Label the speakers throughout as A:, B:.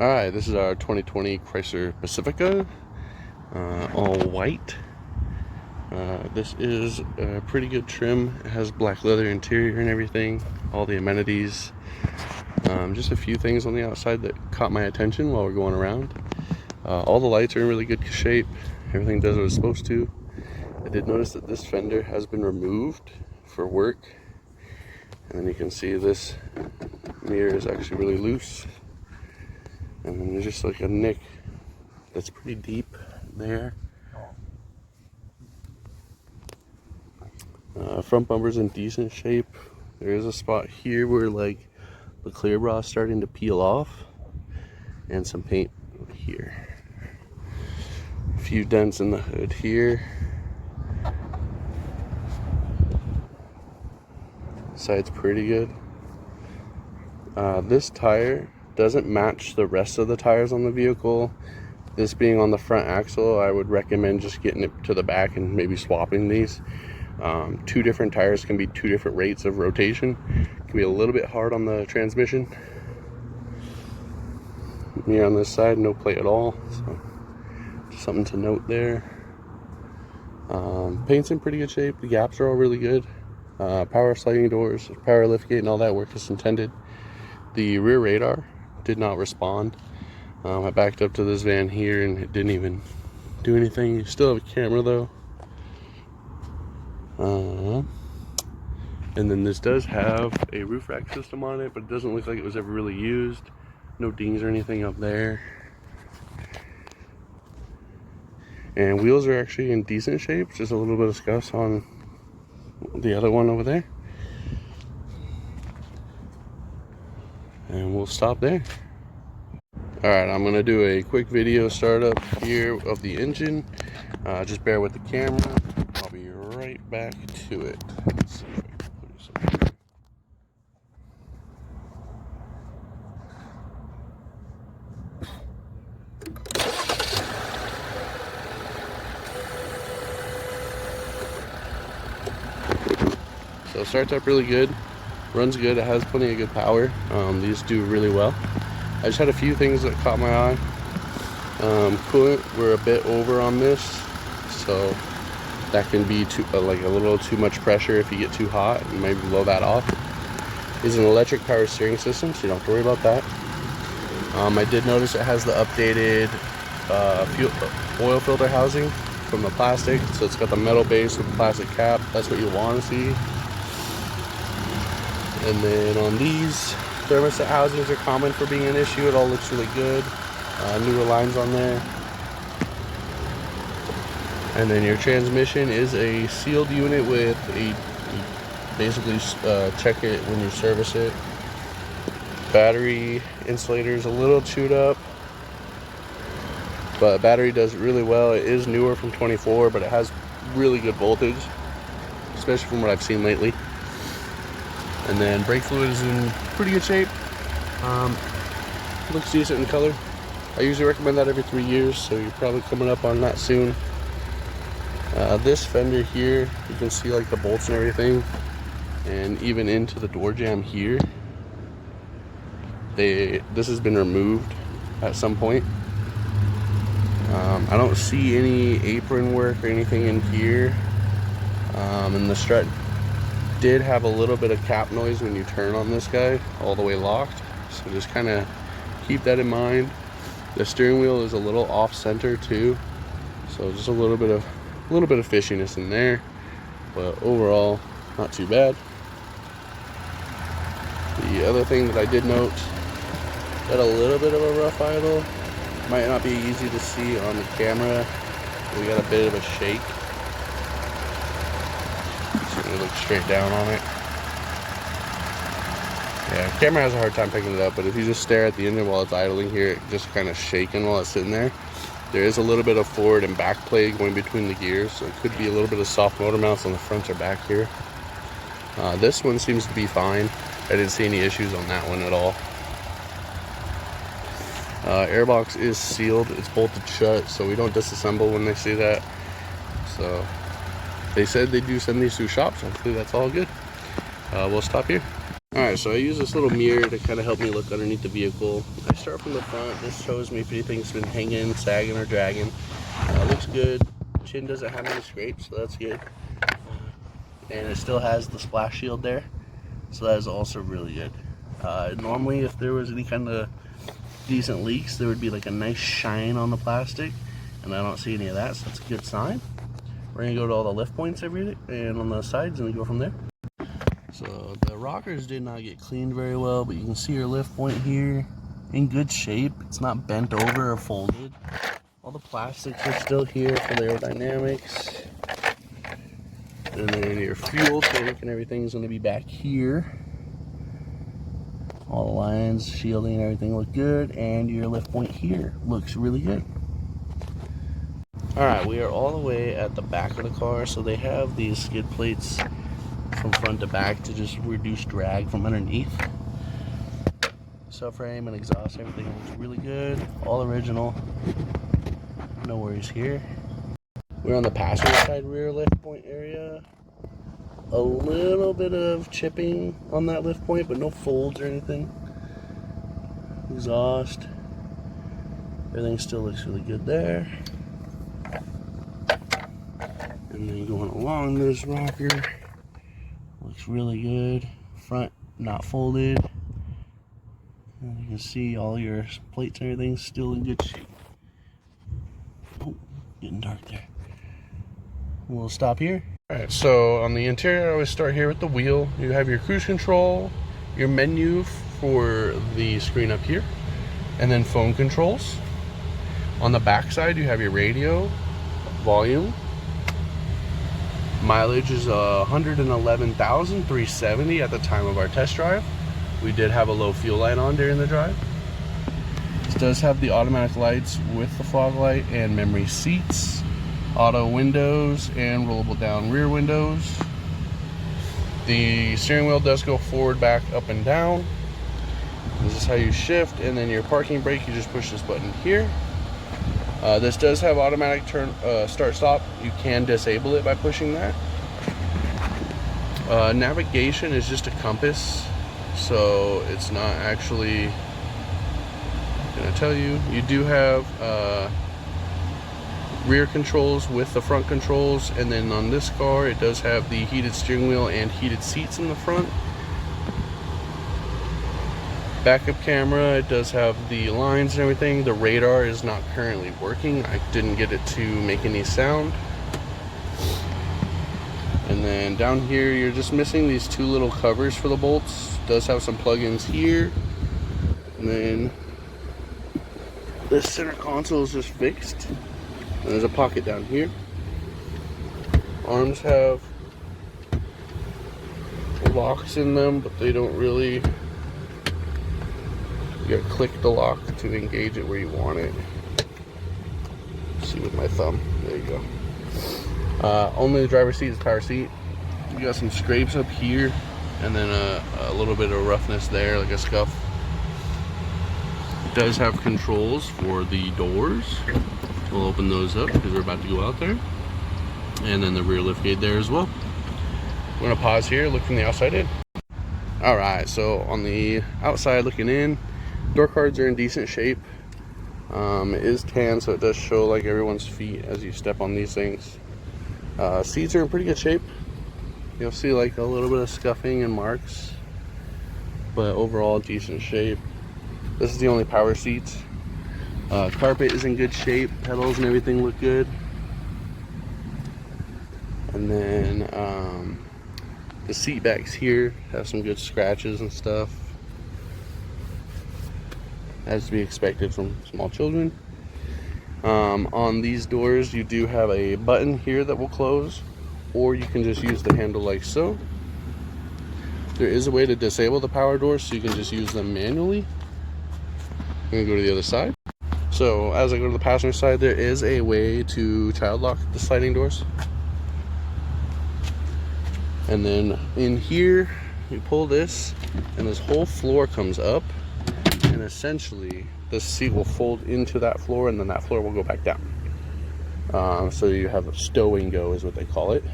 A: Alright, this is our 2020 CHRYSLER Pacifica, all white. This is a pretty good trim. It has black leather interior and everything, all the amenities. Just a few things on the outside that caught my attention while we're going around. All the lights are in really good shape. Everything does what it's supposed to. I did notice that this fender has been removed for work. And then you can see this mirror is actually really loose. And then there's just like a nick that's pretty deep there. Front bumper's in decent shape. There is a spot here where like the clear bra is starting to peel off, and some paint here. A few dents in the hood here. Side's pretty good. This tire doesn't match the rest of the tires on the vehicle. This being on the front axle, I would recommend just getting it to the back and maybe swapping these. Two different tires can be two different rates of rotation. It can be a little bit hard on the transmission. Me on this side, no plate at all, so just something to note there. Paint's in pretty good shape. The gaps are all really good. Power sliding doors, power liftgate, and all that work is intended. The rear radar did not respond. I backed up to this van here and it didn't even do anything. You still have a camera though. And then this does have a roof rack system on it, but it doesn't look like it was ever really used. No dings or anything up there. And wheels are actually in decent shape. Just a little bit of scuffs on the other one over there. And we'll stop there. Alright, I'm gonna do a quick video startup here of the engine. Just bear with the camera. I'll be right back to it. Let's see if I can put this up here. So it starts up really good, runs good, it has plenty of good power. These do really well. I just had a few things that caught my eye. Coolant, we're a bit over on this, so that can be like a little too much pressure if you get too hot, and maybe blow that off. It's an electric power steering system, so you don't have to worry about that. I did notice it has the updated oil filter housing from the plastic, so it's got the metal base with the plastic cap. That's what you want to see. And then on these, thermostat housings are common for being an issue. It all looks really good. Newer lines on there. And then your transmission is a sealed unit with you basically check it when you service it. Battery insulator is a little chewed up, but battery does really well. It is newer from 24, but it has really good voltage, especially from what I've seen lately. And then brake fluid is in pretty good shape. Looks decent in color. I usually recommend that every 3 years, so you're probably coming up on that soon. This fender here, you can see like the bolts and everything, and even into the door jamb here. This has been removed at some point. I don't see any apron work or anything in here. And the strut did have a little bit of cap noise when you turn on this guy all the way locked, so just kind of keep that in mind. The steering wheel is a little off center too, so just a little bit of fishiness in there, but overall not too bad. The other thing that I did note, got a little bit of a rough idle. Might not be easy to see on the camera. We got a bit of a shake. Look straight down on it. Yeah, camera has a hard time picking it up, but if you just stare at the engine while it's idling here, it just kind of shaking while it's sitting there. There is a little bit of forward and back play going between the gears, so it could be a little bit of soft motor mounts on the front or back here. This one seems to be fine. I didn't see any issues on that one at all. Airbox is sealed, it's bolted shut, so we don't disassemble when they see that. So they said they do send these to shops. Hopefully that's all good. We'll stop here. Alright, so I use this little mirror to kind of help me look underneath the vehicle. I start from the front. This shows me if anything's been hanging, sagging, or dragging. Looks good. Chin doesn't have any scrapes, so that's good. And it still has the splash shield there, so that is also really good. Normally, if there was any kind of decent leaks, there would be like a nice shine on the plastic, and I don't see any of that, so that's a good sign. We're going to go to all the lift points and on the sides, and then go from there. So the rockers did not get cleaned very well, but you can see your lift point here in good shape. It's not bent over or folded. All the plastics are still here for the aerodynamics. And then your fuel tank and everything's going to be back here. All the lines, shielding, and everything look good. And your lift point here looks really good. Alright, we are all the way at the back of the car. So they have these skid plates from front to back to just reduce drag from underneath. Subframe and exhaust, everything looks really good. All original. No worries here. We're on the passenger side rear lift point area. A little bit of chipping on that lift point, but no folds or anything. Exhaust. Everything still looks really good there. And then going along this rocker, looks really good. Front not folded. And you can see all your plates and everything still in good shape. Oh, getting dark there. We'll stop here. Alright, so on the interior, I always start here with the wheel. You have your cruise control, your menu for the screen up here, and then phone controls. On the back side, you have your radio, volume. Mileage is 111,370 at the time of our test drive. We did have a low fuel light on during the drive. This does have the automatic lights with the fog light and memory seats, auto windows, and rollable down rear windows. The steering wheel does go forward, back, up, and down. This is how you shift, and then your parking brake, you just push this button here. This does have automatic turn start stop. You can disable it by pushing that. Navigation is just a compass, so it's not actually gonna tell you. You do have rear controls with the front controls, and then on this car it does have the heated steering wheel and heated seats in the front. Backup camera, it does have the lines and everything. The radar is not currently working. I didn't get it to make any sound. And then down here you're just missing these two little covers for the bolts. It does have some plug-ins here, and then this center console is just fixed. And there's a pocket down here. Arms have locks in them, but they don't really. You gotta click the lock to engage it where you want it. Let's see with my thumb. There you go. Only the driver's seat is power seat. You got some scrapes up here, and then a little bit of roughness there, like a scuff. It does have controls for the doors. We'll open those up because we're about to go out there. And then the rear lift gate there as well. We're gonna pause here, look from the outside in. Alright, so on the outside looking in, door cards are in decent shape. It is tan, so it does show like everyone's feet as you step on these things. Seats are in pretty good shape. You'll see like a little bit of scuffing and marks, but overall decent shape. This is the only power seats. Carpet is in good shape. Pedals and everything look good. And then the seat backs here have some good scratches and stuff, as to be expected from small children. On these doors you do have a button here that will close, or you can just use the handle like so. There is a way to disable the power doors, so you can just use them manually. I'm gonna go to the other side. So as I go to the passenger side, there is a way to child lock the sliding doors. And then in here, you pull this, and this whole floor comes up, and essentially this seat will fold into that floor, and then that floor will go back down. So you have a stow and go is what they call it.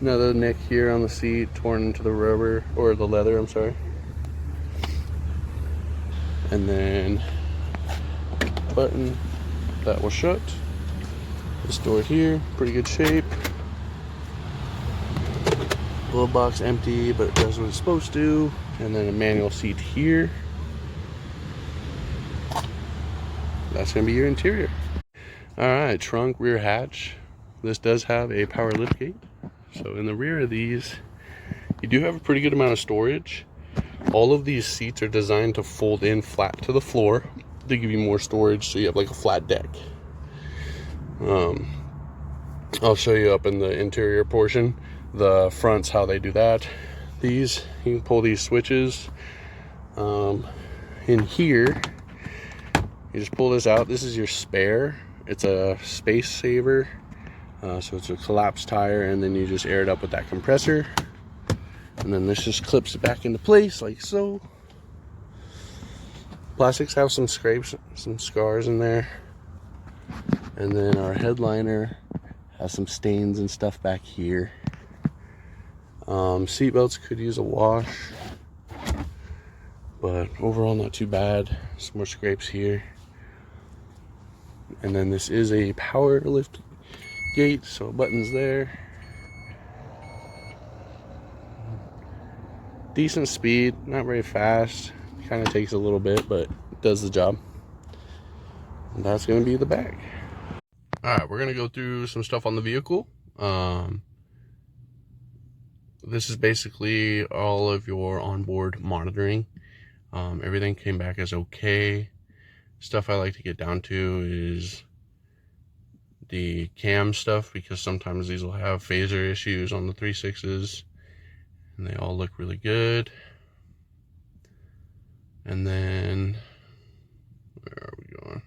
A: Another nick here on the seat, torn into the rubber, or the leather, I'm sorry. And then button that will shut. This door here, pretty good shape. Glove box empty, but it does what it's supposed to. And then a manual seat here. That's gonna be your interior. All right, trunk, rear hatch. This does have a power lift gate. So in the rear of these, you do have a pretty good amount of storage. All of these seats are designed to fold in flat to the floor to give you more storage, so you have like a flat deck. I'll show you up in the interior portion, the fronts, how they do that. These, you can pull these switches. In here, you just pull this out. This is your spare. It's a space saver. So it's a collapsed tire, and then you just air it up with that compressor. And then this just clips it back into place like so. Plastics have some scrapes, some scars in there. And then our headliner has some stains and stuff back here. Seat belts could use a wash, but overall not too bad. Some more scrapes here. And then this is a power lift gate, so buttons there. Decent speed, not very fast. Kind of takes a little bit, but it does the job. And that's going to be the back. All right, we're going to go through some stuff on the vehicle. This is basically all of your onboard monitoring. Everything came back as okay. Stuff I like to get down to is the cam stuff, because sometimes these will have phaser issues on the 3.6s, and they all look really good. And then, where are we going?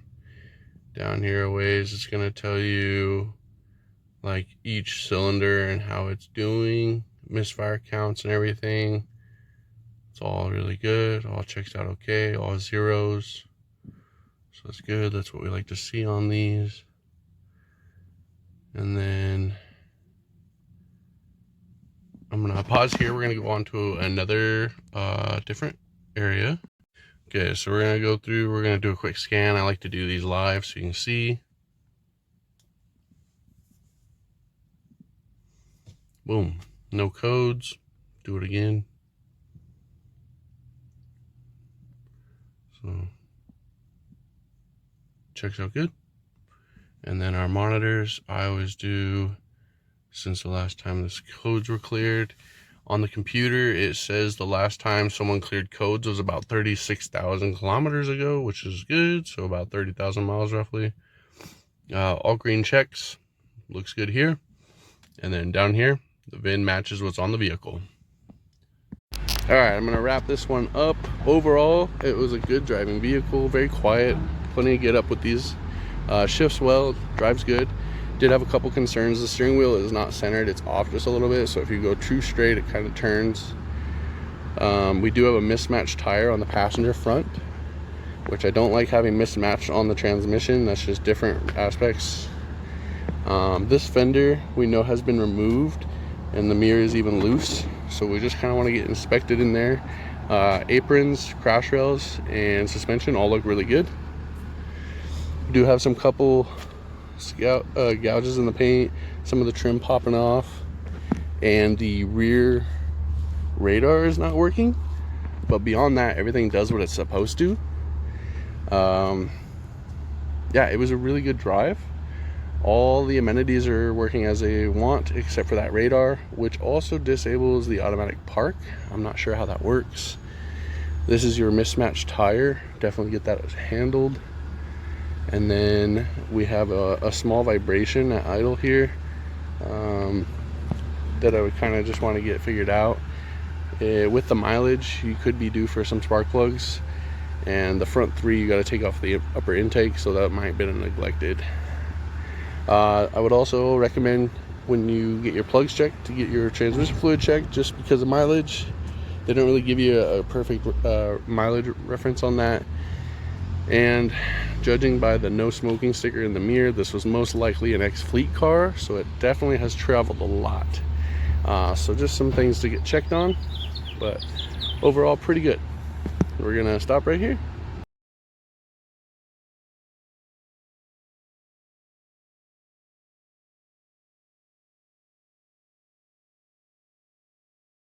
A: Down here a ways, it's going to tell you like each cylinder and how it's doing, misfire counts and everything. It's all really good, all checks out okay, all zeros. So that's good, that's what we like to see on these. And then I'm gonna pause here. We're gonna go on to another different area. Okay, so we're gonna go through, we're gonna do a quick scan. I like to do these live so you can see. Boom, no codes. Do it again. So checks out good. And then our monitors, I always do, since the last time this codes were cleared. On the computer, it says the last time someone cleared codes was about 36,000 kilometers ago, which is good. So about 30,000 miles roughly. All green checks, looks good here. And then down here, the VIN matches what's on the vehicle. All right, I'm gonna wrap this one up. Overall, it was a good driving vehicle, very quiet, plenty to get up with these. Shifts well, drives good. Did have a couple concerns. The steering wheel is not centered, it's off just a little bit, so if you go true straight, it kind of turns. We do have a mismatched tire on the passenger front, which I don't like having mismatched on the transmission. That's just different aspects. This fender we know has been removed, and the mirror is even loose, so we just kind of want to get inspected in there. Aprons, crash rails, and suspension all look really good. We do have some couple gouges in the paint, some of the trim popping off, and the rear radar is not working, but beyond that, everything does what it's supposed to. Yeah, it was a really good drive. All the amenities are working as they want, except for that radar, which also disables the automatic park. I'm not sure how that works. This is your mismatched tire, definitely get that handled. And then we have a small vibration at idle here that I would kind of just want to get figured out. With the mileage, you could be due for some spark plugs, and the front three you got to take off the upper intake, so that might have been neglected. I would also recommend, when you get your plugs checked, to get your transmission fluid checked, just because of mileage. They don't really give you a perfect mileage reference on that. And judging by the no smoking sticker in the mirror, this was most likely an ex-fleet car, so it definitely has traveled a lot. So just some things to get checked on, but overall pretty good. We're gonna stop right here